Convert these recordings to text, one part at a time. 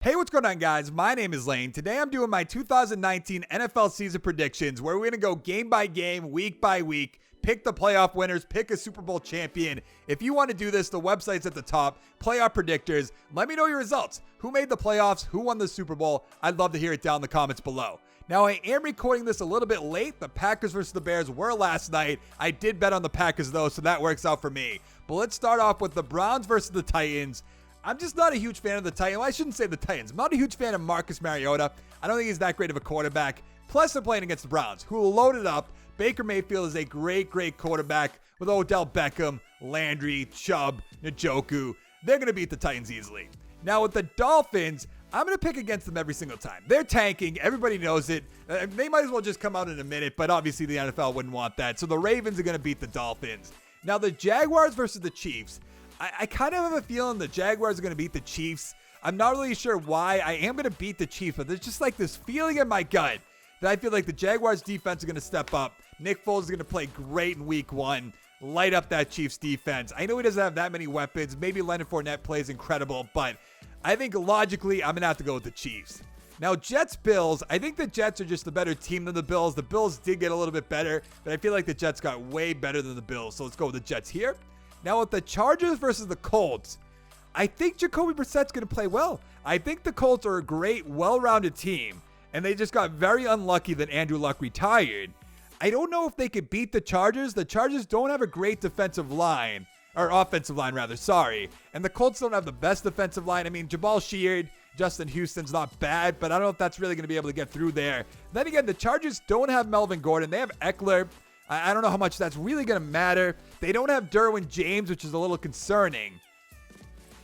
Hey, what's going on, guys? My name is Lane. Today I'm doing my 2019 NFL season predictions where we're going to go game by game, week by week, pick the playoff winners, pick a Super Bowl champion. If you want to do this, the website's at the top, Playoff Predictors. Let me know your results. Who made the playoffs? Who won the Super Bowl? I'd love to hear it down in the comments below. Now, I am recording this a little bit late. The Packers versus the Bears were last night. I did bet on the Packers, though, so that works out for me. But let's start off with the Browns versus the Titans. I'm just not a huge fan of the Titans. Well, I shouldn't say the Titans. I'm not a huge fan of Marcus Mariota. I don't think he's that great of a quarterback. Plus, they're playing against the Browns, who loaded up. Baker Mayfield is a great quarterback with Odell Beckham, Landry, Chubb, Njoku. They're going to beat the Titans easily. Now, with the Dolphins, I'm going to pick against them every single time. They're tanking. Everybody knows it. They might as well just come out in a minute, but obviously the NFL wouldn't want that. So the Ravens are going to beat the Dolphins. Now, the Jaguars versus the Chiefs. I kind of have a feeling the Jaguars are going to beat the Chiefs. I'm not really sure why. I am going to beat the Chiefs, but there's just like this feeling in my gut that I feel like the Jaguars defense is going to step up. Nick Foles is going to play great in week one, light up that Chiefs defense. I know he doesn't have that many weapons. Maybe Leonard Fournette plays incredible, but I think logically I'm going to have to go with the Chiefs. Now, Jets-Bills, I think the Jets are just a better team than the Bills. The Bills did get a little bit better, but I feel like the Jets got way better than the Bills. So let's go with the Jets here. Now, with the Chargers versus the Colts, I think Jacoby Brissett's going to play well. I think the Colts are a great, well-rounded team, and they just got very unlucky that Andrew Luck retired. I don't know if they could beat the Chargers. The Chargers don't have a great defensive line, or offensive line, rather, sorry. And the Colts don't have the best defensive line. I mean, Jabal Sheard, Justin Houston's not bad, but I don't know if that's really going to be able to get through there. Then again, the Chargers don't have Melvin Gordon. They have Eckler. I don't know how much that's really going to matter. They don't have Derwin James, which is a little concerning.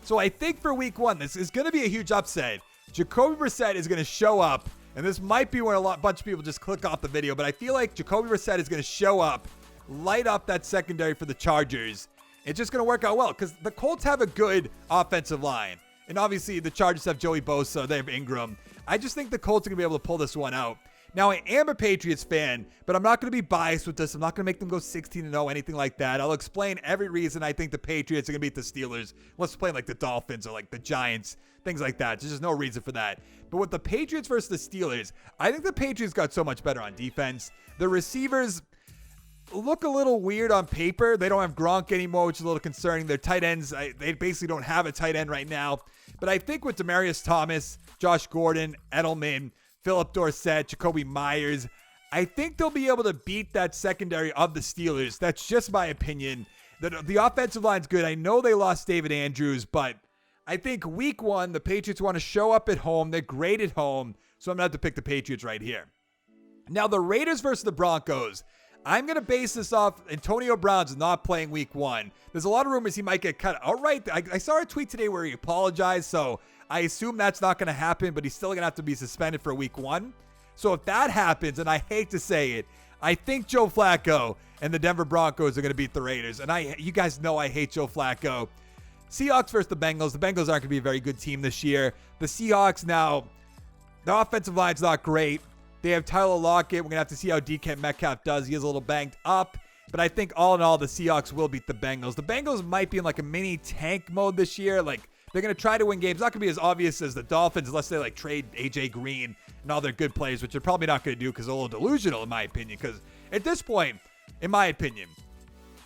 So I think for week one, this is going to be a huge upset. Jacoby Brissett is going to show up, and this might be when bunch of people just click off the video, but I feel like Jacoby Brissett is going to show up, light up that secondary for the Chargers. It's just going to work out well because the Colts have a good offensive line. And obviously the Chargers have Joey Bosa, they have Ingram. I just think the Colts are going to be able to pull this one out. Now, I am a Patriots fan, but I'm not going to be biased with this. I'm not going to make them go 16-0, anything like that. I'll explain every reason I think the Patriots are going to beat the Steelers. Let's play like the Dolphins or like the Giants, things like that. There's just no reason for that. But with the Patriots versus the Steelers, I think the Patriots got so much better on defense. The receivers look a little weird on paper. They don't have Gronk anymore, which is a little concerning. Their tight ends, they basically don't have a tight end right now. But I think with Demaryius Thomas, Josh Gordon, Edelman, Philip Dorsett, Jacoby Myers, I think they'll be able to beat that secondary of the Steelers. That's just my opinion. The offensive line's good. I know they lost David Andrews, but I think week one, the Patriots want to show up at home. They're great at home, so I'm going to have to pick the Patriots right here. Now, the Raiders versus the Broncos. I'm going to base this off Antonio Brown's not playing week one. There's a lot of rumors he might get cut. All right, I saw a tweet today where he apologized, so I assume that's not going to happen, but he's still going to have to be suspended for week one. So if that happens, and I hate to say it, I think Joe Flacco and the Denver Broncos are going to beat the Raiders. And you guys know I hate Joe Flacco. Seahawks versus the Bengals. The Bengals aren't going to be a very good team this year. The Seahawks now, their offensive line's not great. They have Tyler Lockett. We're going to have to see how DK Metcalf does. He is a little banged up. But I think all in all, the Seahawks will beat the Bengals. The Bengals might be in like a mini tank mode this year. Like, they're going to try to win games. It's not going to be as obvious as the Dolphins unless they like trade AJ Green and all their good players, which they're probably not going to do because they're a little delusional in my opinion. Because at this point, in my opinion,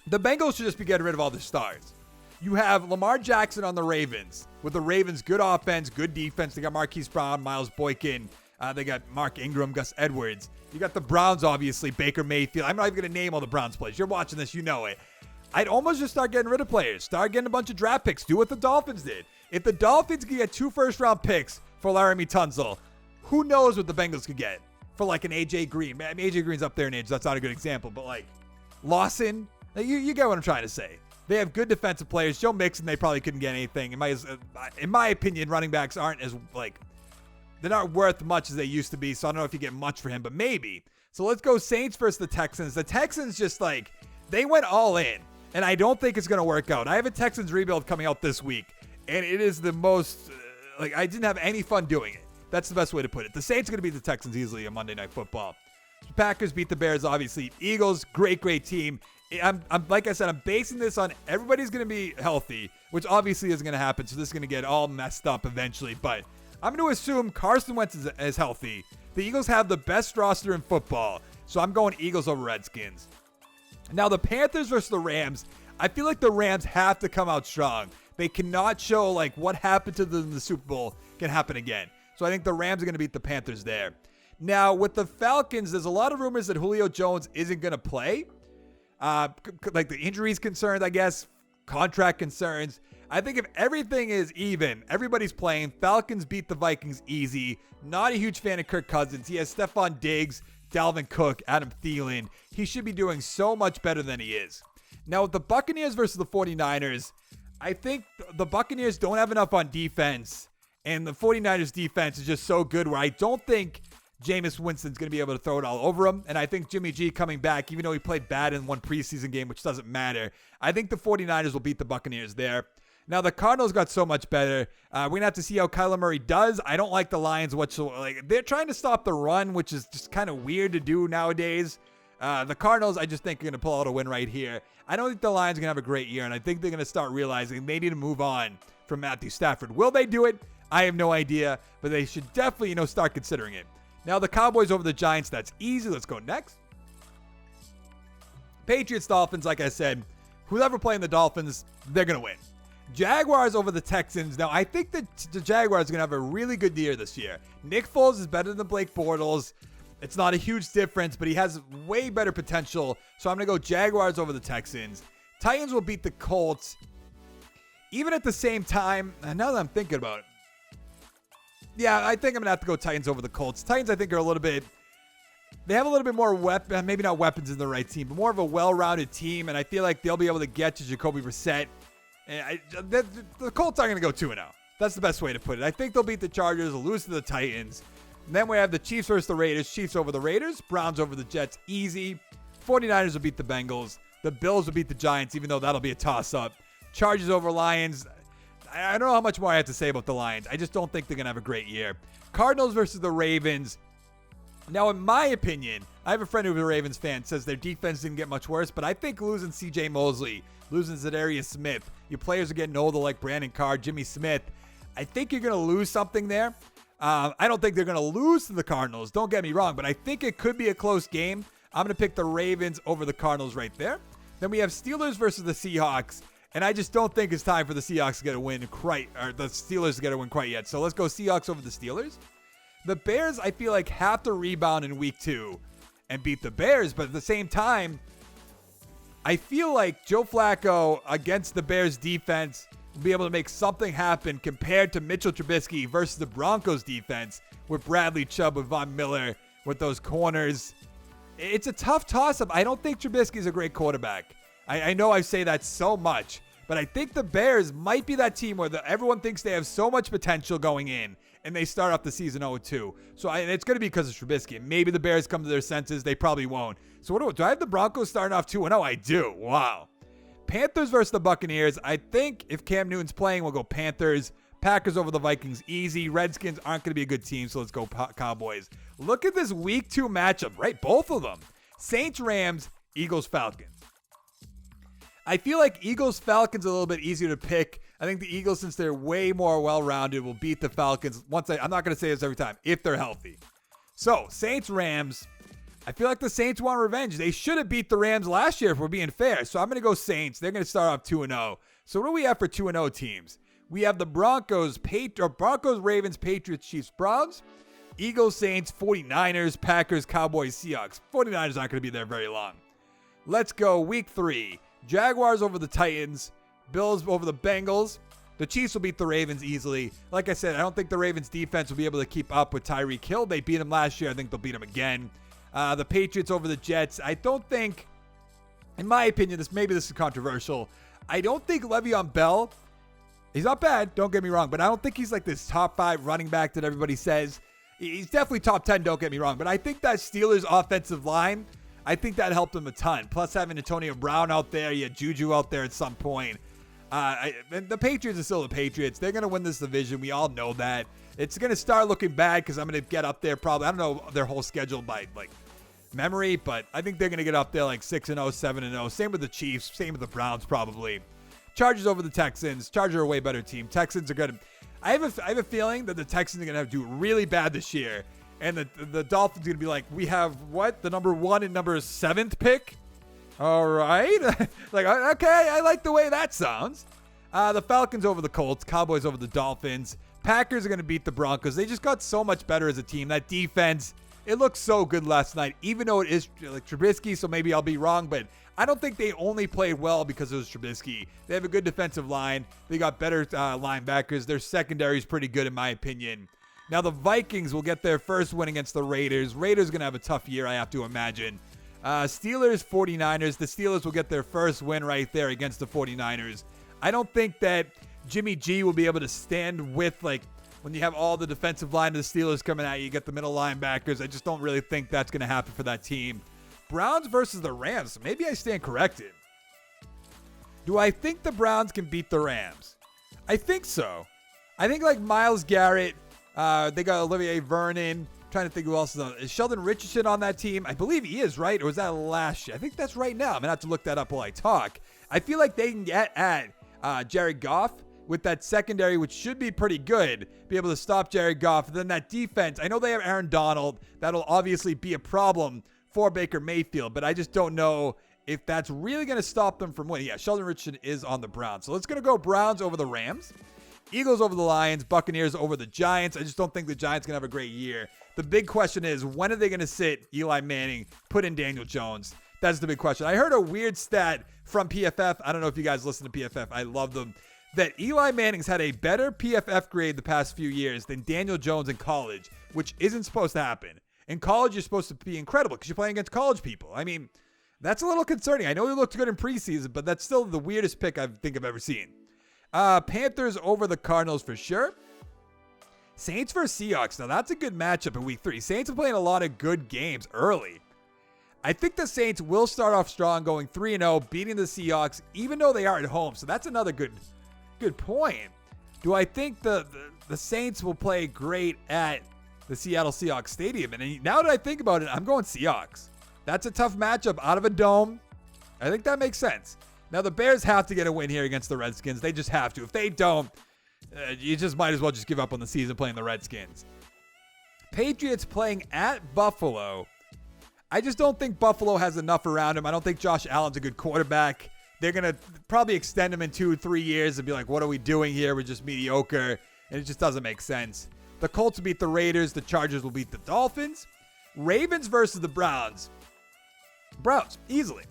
the Bengals should just be getting rid of all their stars. You have Lamar Jackson on the Ravens. With the Ravens, good offense, good defense. They got Marquise Brown, Miles Boykin. They got Mark Ingram, Gus Edwards. You got the Browns, obviously, Baker Mayfield. I'm not even going to name all the Browns players. You're watching this, you know it. I'd almost just start getting rid of players. Start getting a bunch of draft picks. Do what the Dolphins did. If the Dolphins could get 2 first-round picks for Laramie Tunsil, who knows what the Bengals could get for like an AJ Green. I mean, AJ Green's up there in age. That's not a good example. But like Lawson, you get what I'm trying to say. They have good defensive players. Joe Mixon, they probably couldn't get anything. In my opinion, running backs aren't as like, they're not worth much as they used to be. So I don't know if you get much for him, but maybe. So let's go Saints versus the Texans. The Texans just like, they went all in. And I don't think it's going to work out. I have a Texans Rebuild coming out this week. And it is the most, I didn't have any fun doing it. That's the best way to put it. The Saints are going to beat the Texans easily on Monday Night Football. The Packers beat the Bears, obviously. Eagles, great team. I'm like I said, I'm basing this on everybody's going to be healthy, which obviously isn't going to happen. So this is going to get all messed up eventually. But I'm going to assume Carson Wentz is healthy. The Eagles have the best roster in football, so I'm going Eagles over Redskins. Now, the Panthers versus the Rams, I feel like the Rams have to come out strong. They cannot show like what happened to them in the Super Bowl can happen again. So I think the Rams are going to beat the Panthers there. Now, with the Falcons, there's a lot of rumors that Julio Jones isn't going to play. Like the injuries concerns, I guess, contract concerns. I think if everything is even, everybody's playing. Falcons beat the Vikings easy. Not a huge fan of Kirk Cousins. He has Stephon Diggs, Dalvin Cook, Adam Thielen. He should be doing so much better than he is. Now, with the Buccaneers versus the 49ers, I think the Buccaneers don't have enough on defense, and the 49ers defense is just so good where I don't think Jameis Winston's going to be able to throw it all over him. And I think Jimmy G coming back, even though he played bad in one preseason game, which doesn't matter, I think the 49ers will beat the Buccaneers there. Now, the Cardinals got so much better. We're going to have to see how Kyler Murray does. I don't like the Lions whatsoever. Like, they're trying to stop the run, which is just kind of weird to do nowadays. The Cardinals, I just think, are going to pull out a win right here. I don't think the Lions are going to have a great year, and I think they're going to start realizing they need to move on from Matthew Stafford. Will they do it? I have no idea, but they should definitely, start considering it. Now, the Cowboys over the Giants, that's easy. Let's go next. Patriots, Dolphins, like I said, whoever playing the Dolphins, they're going to win. Jaguars over the Texans. Now, I think that the Jaguars are going to have a really good year this year. Nick Foles is better than Blake Bortles. It's not a huge difference, but he has way better potential. So I'm going to go Jaguars over the Texans. Titans will beat the Colts. Even at the same time, now that I'm thinking about it, yeah, I think I'm going to have to go Titans over the Colts. Titans, I think, are a little bit, they have a little bit more maybe not weapons in the right team, but more of a well-rounded team, and I feel like they'll be able to get to Jacoby Brissett. And the Colts aren't going to go 2-0. That's the best way to put it. I think they'll beat the Chargers, lose to the Titans. And then we have the Chiefs versus the Raiders. Chiefs over the Raiders. Browns over the Jets. Easy. 49ers will beat the Bengals. The Bills will beat the Giants, even though that'll be a toss-up. Chargers over Lions. I don't know how much more I have to say about the Lions. I just don't think they're going to have a great year. Cardinals versus the Ravens. Now, in my opinion, I have a friend who's a Ravens fan, says their defense didn't get much worse, but I think losing C.J. Mosley, losing Zadarius Smith, your players are getting older like Brandon Carr, Jimmy Smith. I think you're going to lose something there. I don't think they're going to lose to the Cardinals. Don't get me wrong, but I think it could be a close game. I'm going to pick the Ravens over the Cardinals right there. Then we have Steelers versus the Seahawks, and I just don't think it's time for the Seahawks to get a win the Steelers to get a win quite yet. So let's go Seahawks over the Steelers. The Bears, I feel like, have to rebound in week 2 and beat the Bears, but at the same time, I feel like Joe Flacco against the Bears defense will be able to make something happen compared to Mitchell Trubisky versus the Broncos defense with Bradley Chubb, with Von Miller, with those corners. It's a tough toss-up. I don't think Trubisky's a great quarterback. I know I say that so much, but I think the Bears might be that team where everyone thinks they have so much potential going in, and they start off the season 0-2. So it's going to be because of Trubisky. Maybe the Bears come to their senses. They probably won't. So do I have the Broncos starting off 2-0? I do. Wow. Panthers versus the Buccaneers. I think if Cam Newton's playing, we'll go Panthers. Packers over the Vikings, easy. Redskins aren't going to be a good team, so let's go Cowboys. Look at this week 2 matchup, right? Both of them. Saints, Rams, Eagles, Falcons. I feel like Eagles, Falcons are a little bit easier to pick. I think the Eagles, since they're way more well-rounded, will beat the Falcons. I'm not going to say this every time, if they're healthy. So, Saints, Rams. I feel like the Saints want revenge. They should have beat the Rams last year if we're being fair. So I'm going to go Saints. They're going to start off 2-0. So what do we have for 2-0 teams? We have the Broncos, Ravens, Patriots, Chiefs, Browns, Eagles, Saints, 49ers, Packers, Cowboys, Seahawks. 49ers aren't going to be there very long. Let's go week 3. Jaguars over the Titans, Bills over the Bengals. The Chiefs will beat the Ravens easily. Like I said, I don't think the Ravens defense will be able to keep up with Tyreek Hill. They beat him last year. I think they'll beat him again. The Patriots over the Jets. I don't think, in my opinion, this is controversial. I don't think Le'Veon Bell, he's not bad, don't get me wrong, but I don't think he's like this top 5 running back that everybody says. He's definitely top 10, don't get me wrong, but I think that Steelers offensive line, I think that helped him a ton. Plus having Antonio Brown out there, you had Juju out there at some point. The Patriots are still the Patriots. They're going to win this division. We all know that. It's going to start looking bad because I'm going to get up there probably. I don't know their whole schedule by memory, but I think they're going to get up there 6-0, 7-0. Same with the Chiefs. Same with the Browns probably. Chargers over the Texans. Chargers are a way better team. Texans are good. I have a feeling that the Texans are going to have to do really bad this year. And the Dolphins are going to be like, we have what? The number 1 and number 7th pick? All right. Like, okay, I like the way that sounds. The Falcons over the Colts. Cowboys over the Dolphins. Packers are going to beat the Broncos. They just got so much better as a team. That defense, it looked so good last night, even though it is like Trubisky, so maybe I'll be wrong, but I don't think they only played well because it was Trubisky. They have a good defensive line. They got better linebackers. Their secondary is pretty good in my opinion. Now the Vikings will get their first win against the Raiders. Raiders going to have a tough year, I have to imagine. Steelers, 49ers. The Steelers will get their first win right there against the 49ers. I don't think that Jimmy G will be able to stand with, like, when you have all the defensive line of the Steelers coming at you, you get the middle linebackers. I just don't really think that's going to happen for that team. Browns versus the Rams. Maybe I stand corrected. Do I think the Browns can beat the Rams? I think so. I think like Myles Garrett, they got Olivier Vernon. Trying to think who else is on. Is Sheldon Richardson on that team? I believe he is, right? Or was that last year? I think that's right now. I'm going to have to look that up while I talk. I feel like they can get at Jared Goff with that secondary, which should be pretty good, be able to stop Jared Goff. And then that defense, I know they have Aaron Donald. That'll obviously be a problem for Baker Mayfield, but I just don't know if that's really going to stop them from winning. Yeah, Sheldon Richardson is on the Browns. So let's going to go Browns over the Rams. Eagles over the Lions. Buccaneers over the Giants. I just don't think the Giants going to have a great year. The big question is, when are they going to sit Eli Manning, put in Daniel Jones? That's the big question. I heard a weird stat from PFF. I don't know if you guys listen to PFF. I love them. That Eli Manning's had a better PFF grade the past few years than Daniel Jones in college, which isn't supposed to happen. In college, you're supposed to be incredible because you're playing against college people. I mean, that's a little concerning. I know he looked good in preseason, but that's still the weirdest pick I think I've ever seen. Panthers over the Cardinals for sure. Saints versus Seahawks. Now, that's a good matchup in week 3. Saints are playing a lot of good games early. I think the Saints will start off strong, going 3-0, beating the Seahawks, even though they are at home. So that's another good point. Do I think the Saints will play great at the Seattle Seahawks Stadium? And now that I think about it, I'm going Seahawks. That's a tough matchup out of a dome. I think that makes sense. Now, the Bears have to get a win here against the Redskins. They just have to. If they don't, you just might as well just give up on the season playing the Redskins. Patriots playing at Buffalo. I just don't think Buffalo has enough around him. I don't think Josh Allen's a good quarterback. They're going to probably extend him in 2-3 years and be like, what are we doing here? We're just mediocre. And it just doesn't make sense. The Colts will beat the Raiders. The Chargers will beat the Dolphins. Ravens versus the Browns. Browns, easily.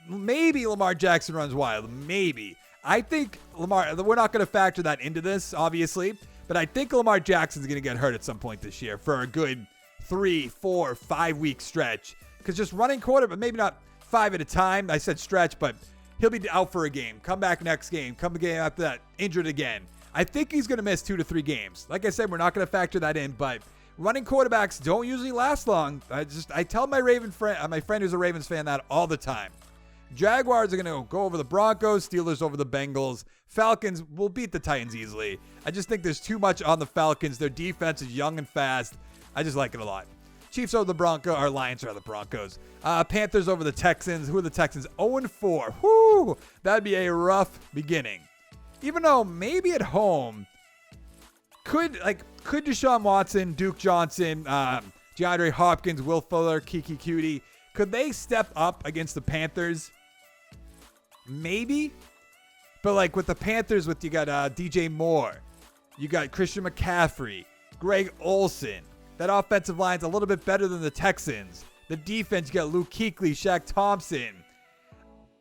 Maybe Lamar Jackson runs wild. Maybe. I think Lamar, we're not going to factor that into this, obviously. But I think Lamar Jackson's going to get hurt at some point this year for a good 3, 4, 5 week stretch. Because just running quarter, but maybe not 5 at a time. I said stretch, but he'll be out for a game. Come back next game. Come the game after that. Injured again. I think he's going to miss 2 to 3 games. Like I said, we're not going to factor that in, but running quarterbacks don't usually last long. I tell my friend who's a Ravens fan that all the time. Jaguars are going to go over the Broncos, Steelers over the Bengals. Falcons will beat the Titans easily. I just think there's too much on the Falcons. Their defense is young and fast. I just like it a lot. Chiefs over the Broncos, or Lions are the Broncos. Panthers over the Texans. Who are the Texans? 0-4. Whoo! That'd be a rough beginning. Even though maybe at home, could Deshaun Watson, Duke Johnson, DeAndre Hopkins, Will Fuller, Kiki Cutie, could they step up against the Panthers? Maybe. But like with the Panthers, you got DJ Moore, you got Christian McCaffrey, Greg Olsen. That offensive line's a little bit better than the Texans. The defense, you got Luke Kuechly, Shaq Thompson.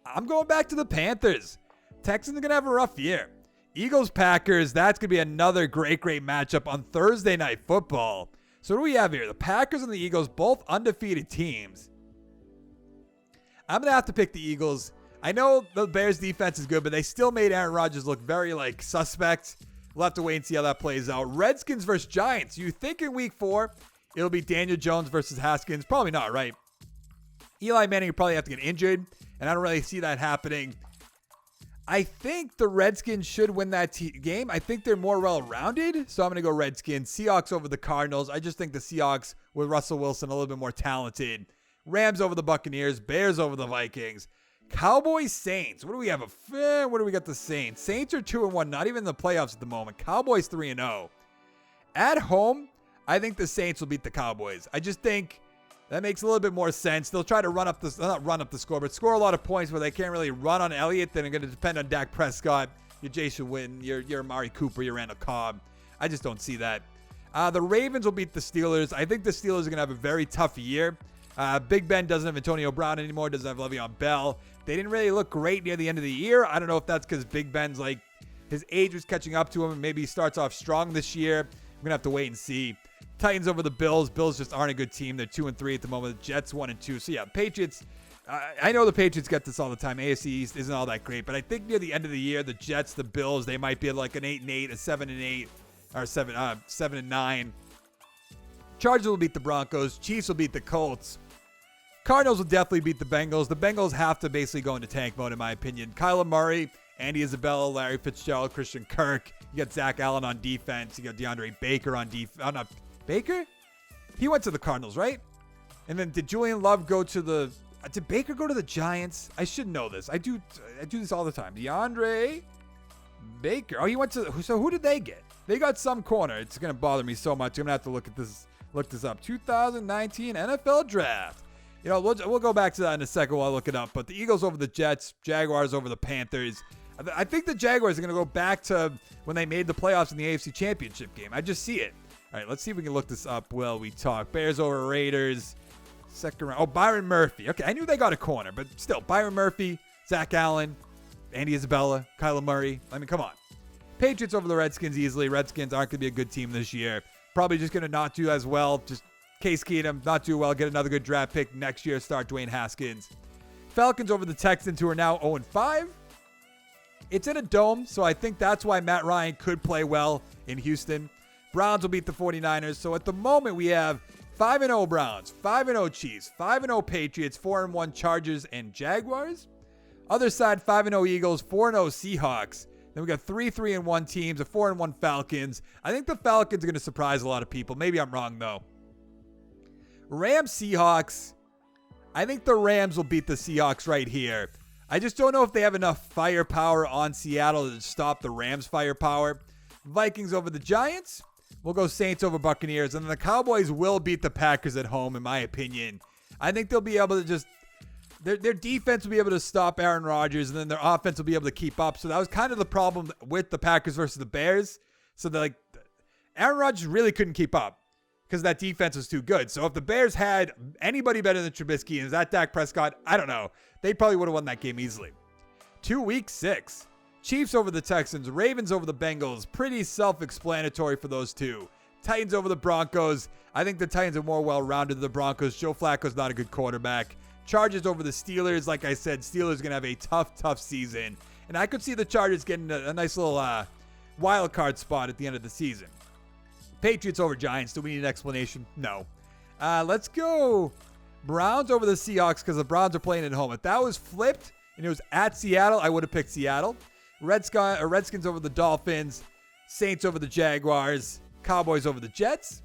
I'm going back to the Panthers. Texans are going to have a rough year. Eagles, Packers, that's going to be another great matchup on Thursday Night Football. So what do we have here? The Packers and the Eagles, both undefeated teams. I'm going to have to pick the Eagles. I know the Bears defense is good, but they still made Aaron Rodgers look very suspect. We'll have to wait and see how that plays out. Redskins versus Giants. You think in week 4 it'll be Daniel Jones versus Haskins? Probably not, right? Eli Manning will probably have to get injured, and I don't really see that happening. I think the Redskins should win that game. I think they're more well-rounded, so I'm going to go Redskins. Seahawks over the Cardinals. I just think the Seahawks with Russell Wilson a little bit more talented. Rams over the Buccaneers. Bears over the Vikings. Cowboys Saints. What do we have? What do we got? The Saints. Saints are 2-1, not even in the playoffs at the moment. Cowboys 3-0. At home, I think the Saints will beat the Cowboys. I just think that makes a little bit more sense. They'll try to not run up the score, but score a lot of points where they can't really run on Elliott. Then they're going to depend on Dak Prescott, your Jason Witten, your Amari Cooper, your Randall Cobb. I just don't see that. The Ravens will beat the Steelers. I think the Steelers are going to have a very tough year. Big Ben doesn't have Antonio Brown anymore, doesn't have Le'Veon Bell. They didn't really look great near the end of the year. I don't know if that's because Big Ben's like, his age was catching up to him, and maybe he starts off strong this year. We're going to have to wait and see. Titans over the Bills. Bills just aren't a good team. They're 2-3 at the moment. The Jets 1-2. So yeah, Patriots. I know the Patriots get this all the time. AFC East isn't all that great, but I think near the end of the year, the Jets, the Bills, they might be like an 8-8, a 7-8, or 7-9. Chargers will beat the Broncos. Chiefs will beat the Colts. Cardinals will definitely beat the Bengals. The Bengals have to basically go into tank mode, in my opinion. Kyler Murray, Andy Isabella, Larry Fitzgerald, Christian Kirk. You got Zach Allen on defense. You got DeAndre Baker on defense. Not Baker? He went to the Cardinals, right? And then did Julian Love go to the... Did Baker go to the Giants? I should know this. I do this all the time. DeAndre Baker. Oh, he went to... So who did they get? They got some corner. It's going to bother me so much. I'm going to have to look this up. 2019 NFL Draft. You know, we'll go back to that in a second while I look it up. But the Eagles over the Jets. Jaguars over the Panthers. I think the Jaguars are going to go back to when they made the playoffs in the AFC Championship game. I just see it. All right, let's see if we can look this up while we talk. Bears over Raiders. Second round. Oh, Byron Murphy. Okay, I knew they got a corner, but still. Byron Murphy, Zach Allen, Andy Isabella, Kyler Murray. I mean, come on. Patriots over the Redskins easily. Redskins aren't going to be a good team this year. Probably just going to not do as well. Just Case Keenum, not do well. Get another good draft pick next year. Start Dwayne Haskins. Falcons over the Texans, who are now 0-5. It's in a dome, so I think that's why Matt Ryan could play well in Houston. Browns will beat the 49ers. So at the moment, we have 5-0 Browns, 5-0 Chiefs, 5-0 Patriots, 4-1 Chargers and Jaguars. Other side, 5-0 Eagles, 4-0 Seahawks. Then we got 3-1 teams, a 4-1 Falcons. I think the Falcons are going to surprise a lot of people. Maybe I'm wrong, though. Rams, Seahawks. I think the Rams will beat the Seahawks right here. I just don't know if they have enough firepower on Seattle to stop the Rams' firepower. Vikings over the Giants. We'll go Saints over Buccaneers. And then the Cowboys will beat the Packers at home, in my opinion. I think they'll be able to just... Their defense will be able to stop Aaron Rodgers, and then their offense will be able to keep up. So that was kind of the problem with the Packers versus the Bears. So Aaron Rodgers really couldn't keep up because that defense was too good. So if the Bears had anybody better than Trubisky, and is that Dak Prescott? I don't know. They probably would have won that game easily. Week 6. Chiefs over the Texans. Ravens over the Bengals. Pretty self-explanatory for those two. Titans over the Broncos. I think the Titans are more well-rounded than the Broncos. Joe Flacco's not a good quarterback. Chargers over the Steelers. Like I said, Steelers going to have a tough season. And I could see the Chargers getting a nice little wild card spot at the end of the season. Patriots over Giants. Do we need an explanation? No. Let's go Browns over the Seahawks because the Browns are playing at home. If that was flipped and it was at Seattle, I would have picked Seattle. Redskins over the Dolphins. Saints over the Jaguars. Cowboys over the Jets.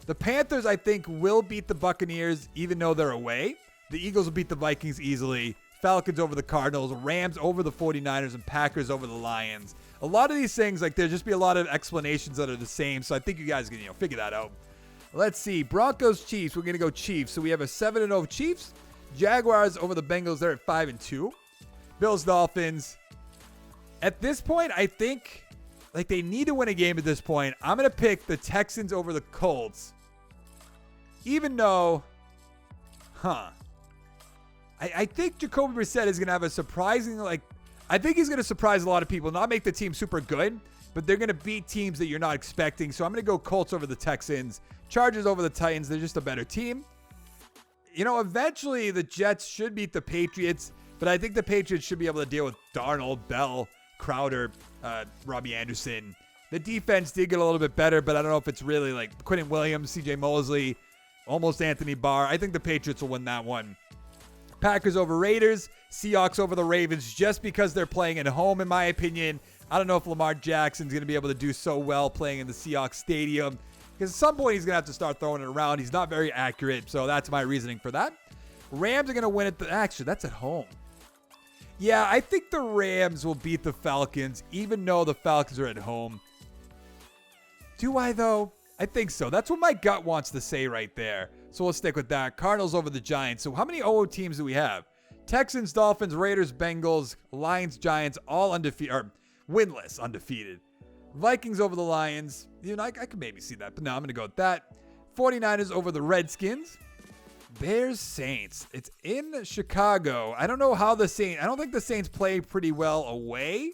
The Panthers, I think, will beat the Buccaneers even though they're away. The Eagles will beat the Vikings easily. Falcons over the Cardinals. Rams over the 49ers. And Packers over the Lions. A lot of these things, there'll just be a lot of explanations that are the same. So I think you guys can, figure that out. Let's see. Broncos, Chiefs. We're going to go Chiefs. So we have a 7-0 Chiefs. Jaguars over the Bengals. They're at 5-2. Bills, Dolphins. At this point, I think they need to win a game at this point. I'm going to pick the Texans over the Colts. Even though, I think Jacoby Brissett is going to have a surprising, I think he's going to surprise a lot of people. Not make the team super good, but they're going to beat teams that you're not expecting. So I'm going to go Colts over the Texans. Chargers over the Titans. They're just a better team. Eventually the Jets should beat the Patriots, but I think the Patriots should be able to deal with Darnold, Bell, Crowder, Robbie Anderson. The defense did get a little bit better, but I don't know if it's really Quentin Williams, CJ Mosley, almost Anthony Barr. I think the Patriots will win that one. Packers over Raiders. Seahawks over the Ravens just because they're playing at home, in my opinion. I don't know if Lamar Jackson's going to be able to do so well playing in the Seahawks stadium because at some point he's going to have to start throwing it around. He's not very accurate, so that's my reasoning for that. Rams are going to win it. Actually, that's at home. Yeah, I think the Rams will beat the Falcons, even though the Falcons are at home. Do I, though? I think so. That's what my gut wants to say right there. So we'll stick with that. Cardinals over the Giants. So how many 0 teams do we have? Texans, Dolphins, Raiders, Bengals, Lions, Giants, all undefeated, or winless, undefeated. Vikings over the Lions. You know, I could maybe see that, but no, I'm going to go with that. 49ers over the Redskins. Bears, Saints. It's in Chicago. I don't know how the Saints, I don't think the Saints play pretty well away.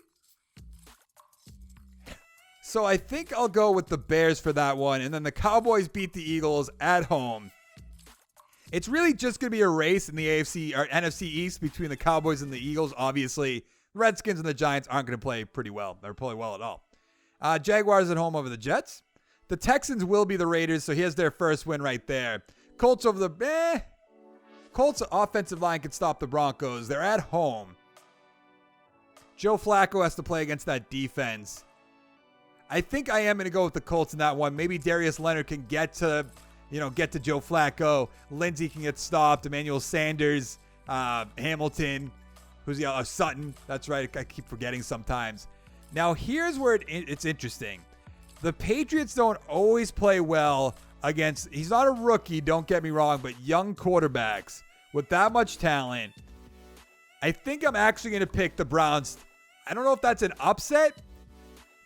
So I think I'll go with the Bears for that one. And then the Cowboys beat the Eagles at home. It's really just going to be a race in the AFC or NFC East between the Cowboys and the Eagles. Obviously, Redskins and the Giants aren't going to play pretty well. They're playing well at all. Jaguars at home over the Jets. The Texans will be the Raiders, so here's their first win right there. Colts over the... Colts offensive line can stop the Broncos. They're at home. Joe Flacco has to play against that defense. I think I am going to go with the Colts in that one. Maybe Darius Leonard can get to Joe Flacco. Lindsey can get stopped. Emmanuel Sanders, Hamilton, Sutton. That's right. I keep forgetting sometimes. Now, here's where it's interesting. The Patriots don't always play well against, he's not a rookie, don't get me wrong, but young quarterbacks with that much talent. I think I'm actually going to pick the Browns. I don't know if that's an upset,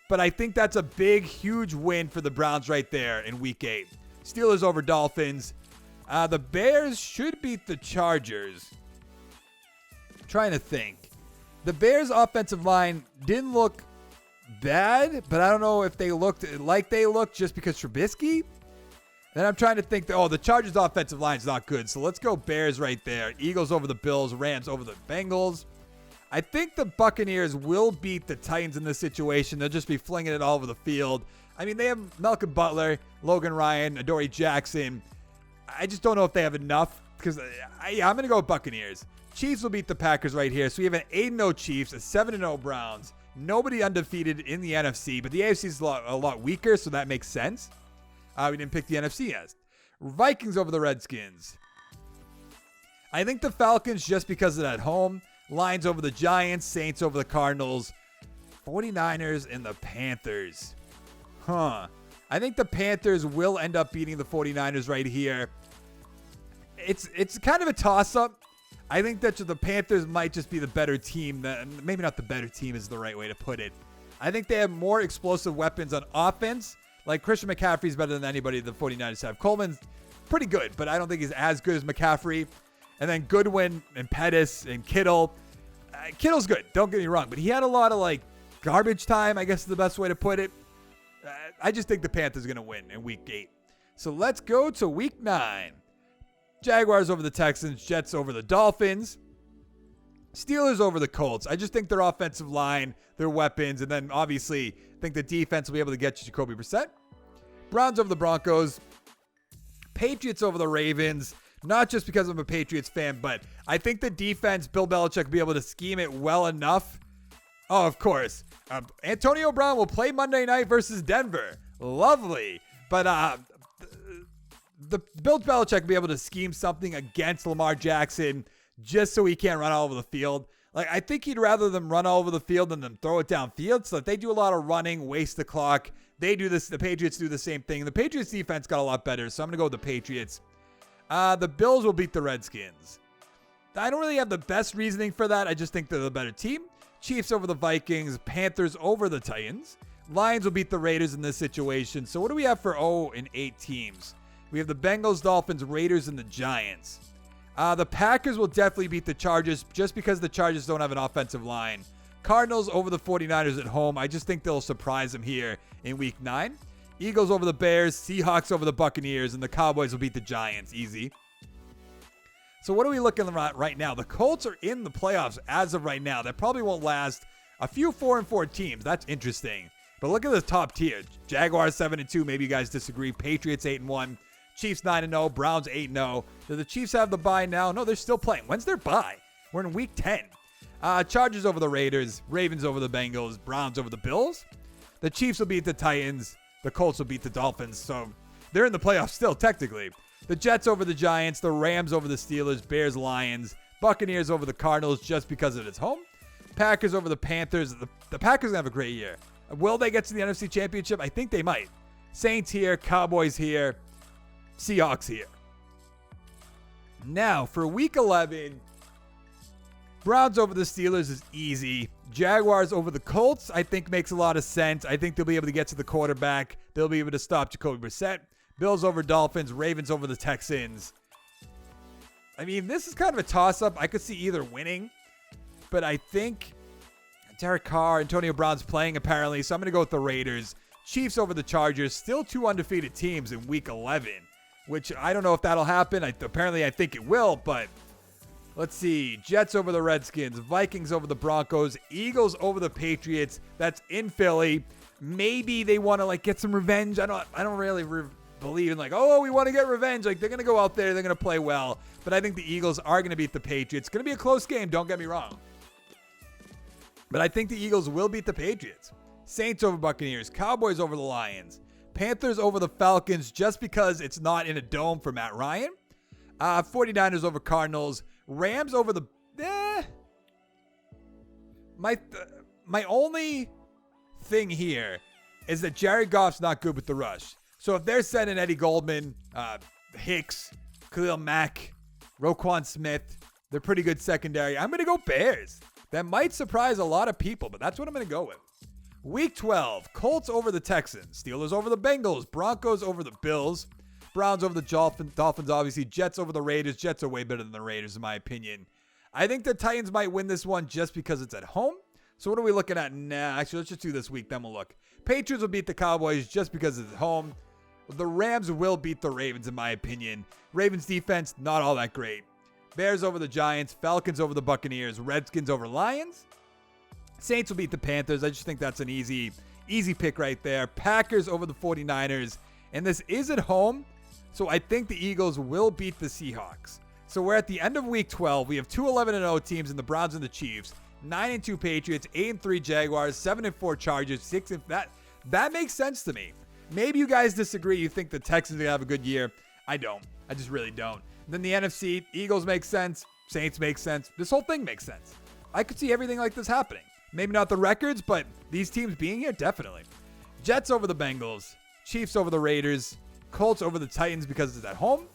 but I think that's a big, huge win for the Browns right there in Week 8. Steelers over Dolphins. The Bears should beat the Chargers. I'm trying to think. The Bears' offensive line didn't look bad, but I don't know if they looked like they looked just because Trubisky. Then I'm trying to think the Chargers' offensive line is not good, so let's go Bears right there. Eagles over the Bills, Rams over the Bengals. I think the Buccaneers will beat the Titans in this situation. They'll just be flinging it all over the field. I mean, they have Malcolm Butler, Logan Ryan, Adoree Jackson. I just don't know if they have enough because I'm going to go with Buccaneers. Chiefs will beat the Packers right here. So we have an 8-0 Chiefs, a 7-0 Browns. Nobody undefeated in the NFC, but the AFC is a lot weaker, so that makes sense. We didn't pick the NFC yet. Vikings over the Redskins. I think the Falcons just because of at home. Lions over the Giants. Saints over the Cardinals. 49ers and the Panthers. I think the Panthers will end up beating the 49ers right here. It's kind of a toss-up. I think that the Panthers might just be the better team. Maybe not the better team is the right way to put it. I think they have more explosive weapons on offense. Like Christian McCaffrey's better than anybody the 49ers have. Coleman's pretty good, but I don't think he's as good as McCaffrey. And then Goodwin and Pettis and Kittle. Kittle's good, don't get me wrong, but he had a lot of garbage time, I guess is the best way to put it. I just think the Panthers are going to win in Week 8. So let's go to Week 9. Jaguars over the Texans, Jets over the Dolphins, Steelers over the Colts. I just think their offensive line, their weapons, and then obviously think the defense will be able to get you Jacoby Brissett. Browns over the Broncos, Patriots over the Ravens. Not just because I'm a Patriots fan, but I think the defense, Bill Belichick, will be able to scheme it well enough. Oh, of course. Antonio Brown will play Monday night versus Denver. Lovely. But the Bill Belichick will be able to scheme something against Lamar Jackson just so he can't run all over the field. I think he'd rather them run all over the field than them throw it downfield. So if they do a lot of running, waste the clock. They do this. The Patriots do the same thing. The Patriots defense got a lot better, so I'm going to go with the Patriots. The Bills will beat the Redskins. I don't really have the best reasoning for that. I just think they're the better team. Chiefs over the Vikings. Panthers over the Titans. Lions will beat the Raiders in this situation. So what do we have for 0 and 8 teams? We have the Bengals, Dolphins, Raiders, and the Giants. The Packers will definitely beat the Chargers just because the Chargers don't have an offensive line. Cardinals over the 49ers at home. I just think they'll surprise them here in Week 9. Eagles over the Bears, Seahawks over the Buccaneers, and the Cowboys will beat the Giants. Easy. So what are we looking at right now? The Colts are in the playoffs as of right now. That probably won't last. A few 4-4 teams. That's interesting. But look at the top tier. Jaguars 7-2. Maybe you guys disagree. Patriots 8-1. Chiefs 9-0. Browns 8-0. Do the Chiefs have the bye now? No, they're still playing. When's their bye? We're in Week 10. Chargers over the Raiders. Ravens over the Bengals. Browns over the Bills. The Chiefs will beat the Titans. The Colts will beat the Dolphins. So they're in the playoffs still, technically. The Jets over the Giants. The Rams over the Steelers. Bears, Lions. Buccaneers over the Cardinals just because of its home. Packers over the Panthers. The Packers have a great year. Will they get to the NFC Championship? I think they might. Saints here, Cowboys here, Seahawks here. Now, for Week 11, Browns over the Steelers is easy. Jaguars over the Colts, I think makes a lot of sense. I think they'll be able to get to the quarterback. They'll be able to stop Jacoby Brissett. Bills over Dolphins. Ravens over the Texans. I mean, this is kind of a toss-up. I could see either winning, but I think Derek Carr, Antonio Brown's playing apparently, so I'm going to go with the Raiders. Chiefs over the Chargers. Still 2 undefeated teams in Week 11, which I don't know if that'll happen. Apparently, I think it will, but let's see. Jets over the Redskins. Vikings over the Broncos. Eagles over the Patriots. That's in Philly. Maybe they want to get some revenge. I don't really believe in we want to get revenge. They're going to go out there. They're going to play well. But I think the Eagles are going to beat the Patriots. It's going to be a close game. Don't get me wrong. But I think the Eagles will beat the Patriots. Saints over Buccaneers. Cowboys over the Lions. Panthers over the Falcons just because it's not in a dome for Matt Ryan. 49ers over Cardinals. Rams over the... My only thing here is that Jared Goff's not good with the rush. So if they're sending Eddie Goldman, Hicks, Khalil Mack, Roquan Smith, they're pretty good secondary. I'm going to go Bears. That might surprise a lot of people, but that's what I'm going to go with. Week 12, Colts over the Texans. Steelers over the Bengals. Broncos over the Bills. Browns over the Dolphins, obviously. Jets over the Raiders. Jets are way better than the Raiders, in my opinion. I think the Titans might win this one just because it's at home. So what are we looking at now? Actually, let's just do this week, then we'll look. Patriots will beat the Cowboys just because it's at home. The Rams will beat the Ravens, in my opinion. Ravens defense, not all that great. Bears over the Giants. Falcons over the Buccaneers. Redskins over Lions. Saints will beat the Panthers. I just think that's an easy pick right there. Packers over the 49ers. And this is at home, so I think the Eagles will beat the Seahawks. So we're at the end of Week 12. We have 2 11-0 teams in the Browns and the Chiefs. 9-2 Patriots. 8-3 Jaguars. 7-4 Chargers. 6 that makes sense to me. Maybe you guys disagree. You think the Texans are going to have a good year. I don't. I just really don't. Then the NFC, Eagles make sense. Saints make sense. This whole thing makes sense. I could see everything like this happening. Maybe not the records, but these teams being here, definitely. Jets over the Bengals. Chiefs over the Raiders. Colts over the Titans because it's at home.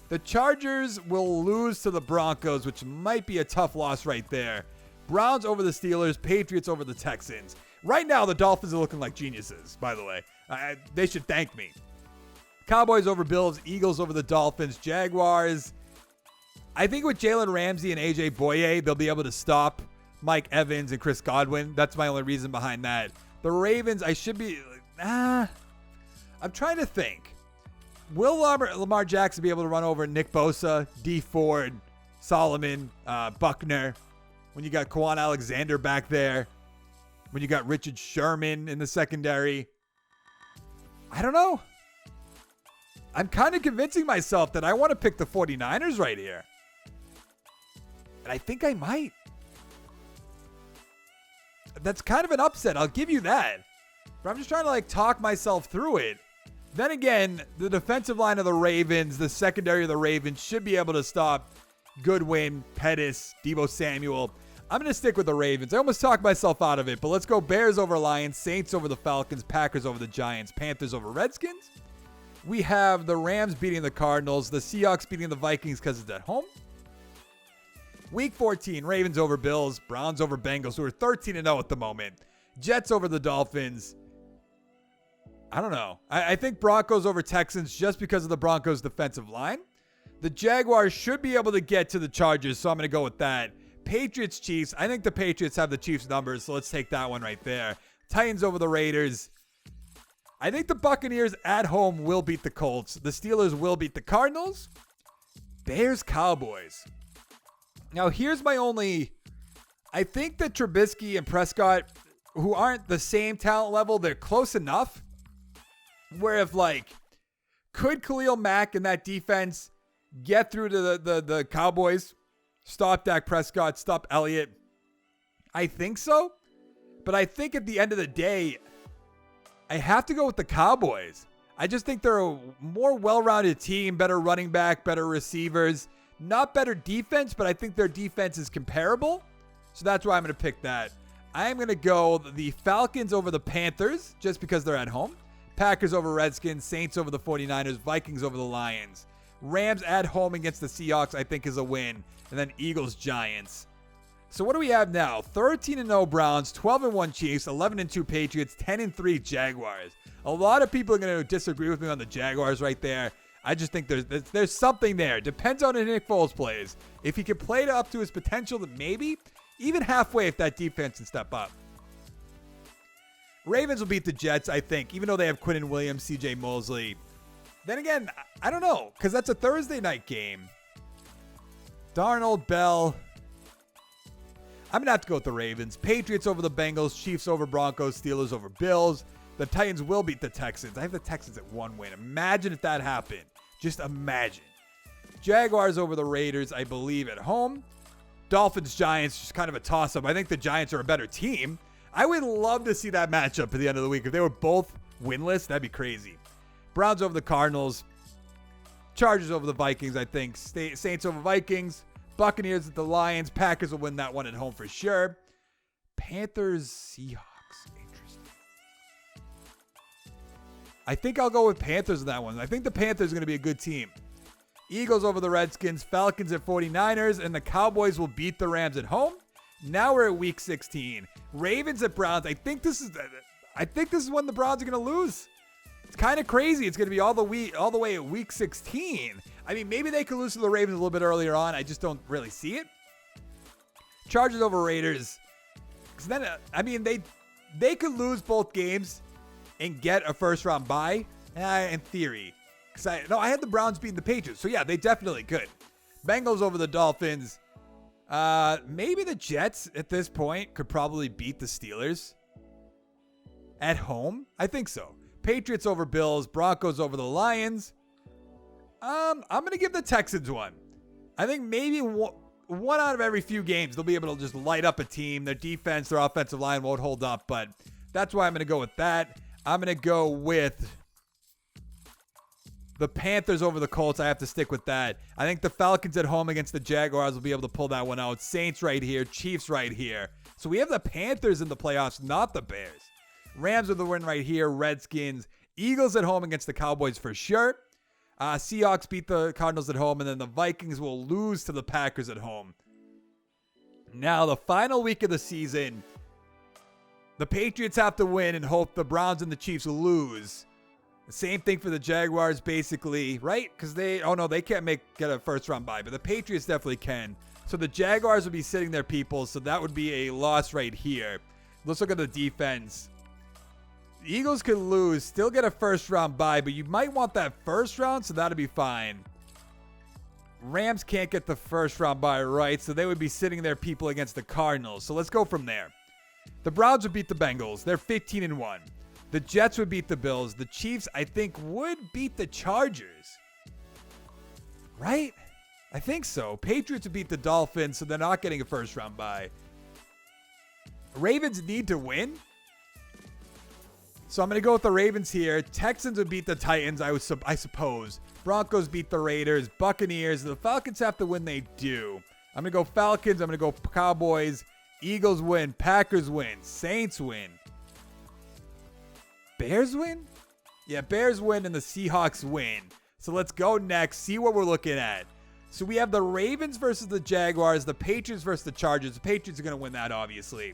The Chargers will lose to the Broncos, which might be a tough loss right there. Browns over the Steelers. Patriots over the Texans. Right now, the Dolphins are looking like geniuses, by the way. They should thank me. Cowboys over Bills. Eagles over the Dolphins. Jaguars. I think with Jalen Ramsey and AJ Boye, they'll be able to stop Mike Evans and Chris Godwin. That's my only reason behind that. The Ravens, I should be... I'm trying to think. Will Lamar Jackson be able to run over Nick Bosa, D Ford, Solomon, Buckner, when you got Kwan Alexander back there, when you got Richard Sherman in the secondary? I don't know. I'm kind of convincing myself that I want to pick the 49ers right here. And I think I might. That's kind of an upset. I'll give you that. But I'm just trying to talk myself through it. Then again, the defensive line of the Ravens, the secondary of the Ravens should be able to stop Goodwin, Pettis, Deebo Samuel. I'm going to stick with the Ravens. I almost talked myself out of it, but let's go Bears over Lions, Saints over the Falcons, Packers over the Giants, Panthers over Redskins. We have the Rams beating the Cardinals, the Seahawks beating the Vikings because it's at home. Week 14, Ravens over Bills, Browns over Bengals, who are 13-0 at the moment. Jets over the Dolphins. I don't know. I think Broncos over Texans just because of the Broncos' defensive line. The Jaguars should be able to get to the Chargers, so I'm going to go with that. Patriots, Chiefs. I think the Patriots have the Chiefs numbers, so let's take that one right there. Titans over the Raiders. I think the Buccaneers at home will beat the Colts. The Steelers will beat the Cardinals. Bears, Cowboys. Now, here's my only... I think that Trubisky and Prescott, who aren't the same talent level, they're close enough. Where if, could Khalil Mack and that defense get through to the Cowboys? Stop Dak Prescott, stop Elliott? I think so. But I think at the end of the day, I have to go with the Cowboys. I just think they're a more well-rounded team, better running back, better receivers. Not better defense, but I think their defense is comparable. So that's why I'm going to pick that. I am going to go the Falcons over the Panthers just because they're at home. Packers over Redskins. Saints over the 49ers. Vikings over the Lions. Rams at home against the Seahawks, I think, is a win. And then Eagles, Giants. So what do we have now? 13-0 Browns, 12-1 Chiefs, 11-2 Patriots, 10-3 Jaguars. A lot of people are going to disagree with me on the Jaguars right there. I just think there's something there. Depends on how Nick Foles plays. If he can play up to his potential, then maybe even halfway if that defense can step up. Ravens will beat the Jets, I think, even though they have Quinnen Williams, CJ Mosley. Then again, I don't know, because that's a Thursday night game. Darnold, Bell. I'm going to have to go with the Ravens. Patriots over the Bengals, Chiefs over Broncos, Steelers over Bills. The Titans will beat the Texans. I have the Texans at 1 win. Imagine if that happened. Just imagine. Jaguars over the Raiders, I believe, at home. Dolphins, Giants, just kind of a toss-up. I think the Giants are a better team. I would love to see that matchup at the end of the week. If they were both winless, that'd be crazy. Browns over the Cardinals. Chargers over the Vikings, I think. Saints over Vikings. Buccaneers at the Lions. Packers will win that one at home for sure. Panthers, Seahawks. Interesting. I think I'll go with Panthers in that one. I think the Panthers are going to be a good team. Eagles over the Redskins. Falcons at 49ers. And the Cowboys will beat the Rams at home. Now we're at week 16. Ravens at Browns. I think this is when the Browns are going to lose. It's kind of crazy. It's going to be all the way at week 16. I mean, maybe they could lose to the Ravens a little bit earlier on. I just don't really see it. Chargers over Raiders. Because then, I mean, they could lose both games and get a first round bye. In theory. Because I had the Browns beating the Patriots. So yeah, they definitely could. Bengals over the Dolphins. Maybe the Jets at this point could probably beat the Steelers at home. I think so. Patriots over Bills, Broncos over the Lions. I'm going to give the Texans one. I think maybe one out of every few games they'll be able to just light up a team. Their defense, their offensive line won't hold up, but that's why I'm going to go with that. I'm going to go with the Panthers over the Colts. I have to stick with that. I think the Falcons at home against the Jaguars will be able to pull that one out. Saints right here, Chiefs right here. So we have the Panthers in the playoffs, not the Bears. Rams are the win right here. Redskins. Eagles at home against the Cowboys for sure. Seahawks beat the Cardinals at home. And then the Vikings will lose to the Packers at home. Now, the final week of the season. The Patriots have to win and hope the Browns and the Chiefs will lose. The same thing for the Jaguars, basically, right? Because they can't get a first round bye. But the Patriots definitely can. So the Jaguars will be sitting their people. So that would be a loss right here. Let's look at the defense. The Eagles could lose, still get a first round bye, but you might want that first round, so that'll be fine. Rams can't get the first round bye, right? So they would be sitting their people against the Cardinals. So let's go from there. The Browns would beat the Bengals. They're 15-1. The Jets would beat the Bills. The Chiefs, I think, would beat the Chargers. Right? I think so. Patriots would beat the Dolphins, so they're not getting a first round bye. Ravens need to win. So I'm going to go with the Ravens here. Texans would beat the Titans, I suppose. Broncos beat the Raiders. Buccaneers. The Falcons have to win. They do. I'm going to go Falcons. I'm going to go Cowboys. Eagles win. Packers win. Saints win. Bears win? Yeah, Bears win and the Seahawks win. So let's go next. See what we're looking at. So we have the Ravens versus the Jaguars. The Patriots versus the Chargers. The Patriots are going to win that, obviously.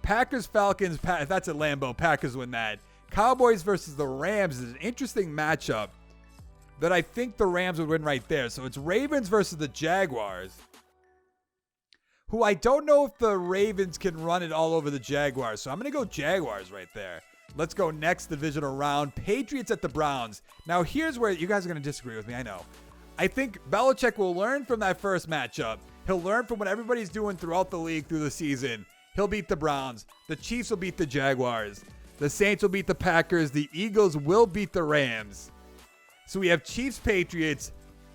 Packers, Falcons, that's at Lambeau. Packers win that. Cowboys versus the Rams is an interesting matchup that I think the Rams would win right there. So it's Ravens versus the Jaguars, who I don't know if the Ravens can run it all over the Jaguars. So I'm going to go Jaguars right there. Let's go next divisional round. Patriots at the Browns. Now here's where you guys are going to disagree with me. I know. I think Belichick will learn from that first matchup. He'll learn from what everybody's doing throughout the league through the season. He'll beat the Browns. The Chiefs will beat the Jaguars. The Saints will beat the Packers. The Eagles will beat the Rams. So we have Chiefs, Patriots,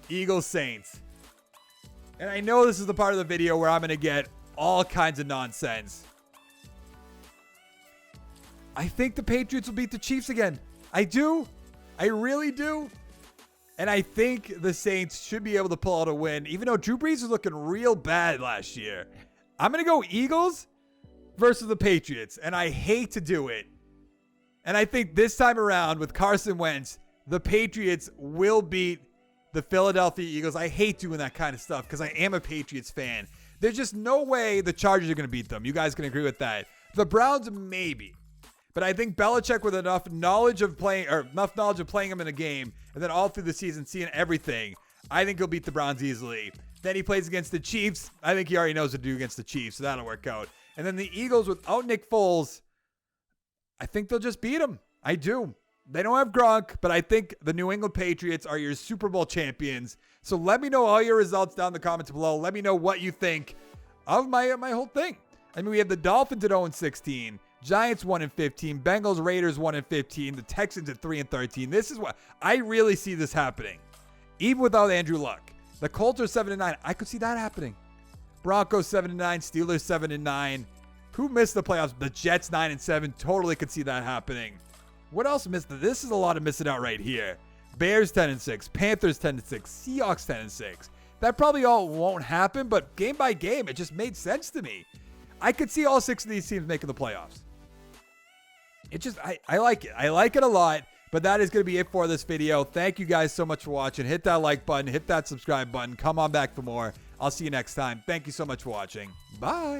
Eagles, Saints. And I know this is the part of the video where I'm going to get all kinds of nonsense. I think the Patriots will beat the Chiefs again. I do. I really do. And I think the Saints should be able to pull out a win, even though Drew Brees was looking real bad last year. I'm going to go Eagles versus the Patriots, and I hate to do it. And I think this time around with Carson Wentz, the Patriots will beat the Philadelphia Eagles. I hate doing that kind of stuff because I am a Patriots fan. There's just no way the Chargers are going to beat them. You guys can agree with that. The Browns, maybe. But I think Belichick, with enough knowledge of playing them in a game, and then all through the season seeing everything, I think he'll beat the Browns easily. Then he plays against the Chiefs. I think he already knows what to do against the Chiefs, so that'll work out. And then the Eagles, without Nick Foles, I think they'll just beat him. I do. They don't have Gronk, but I think the New England Patriots are your Super Bowl champions. So let me know all your results down in the comments below. Let me know what you think of my whole thing. I mean, we have the Dolphins at 0-16, Giants 1-15, Bengals, Raiders 1-15, the Texans at 3-13. This is what I really see this happening, even without Andrew Luck. The Colts are 7-9. I could see that happening. Broncos 7-9, Steelers 7-9. Who missed the playoffs? The Jets 9-7. Totally could see that happening. What else missed? This is a lot of missing out right here. Bears 10-6, Panthers 10-6, Seahawks 10-6. That probably all won't happen, but game by game, it just made sense to me. I could see all 6 of these teams making the playoffs. It just, I like it. I like it a lot, but that is going to be it for this video. Thank you guys so much for watching. Hit that like button, hit that subscribe button. Come on back for more. I'll see you next time. Thank you so much for watching. Bye.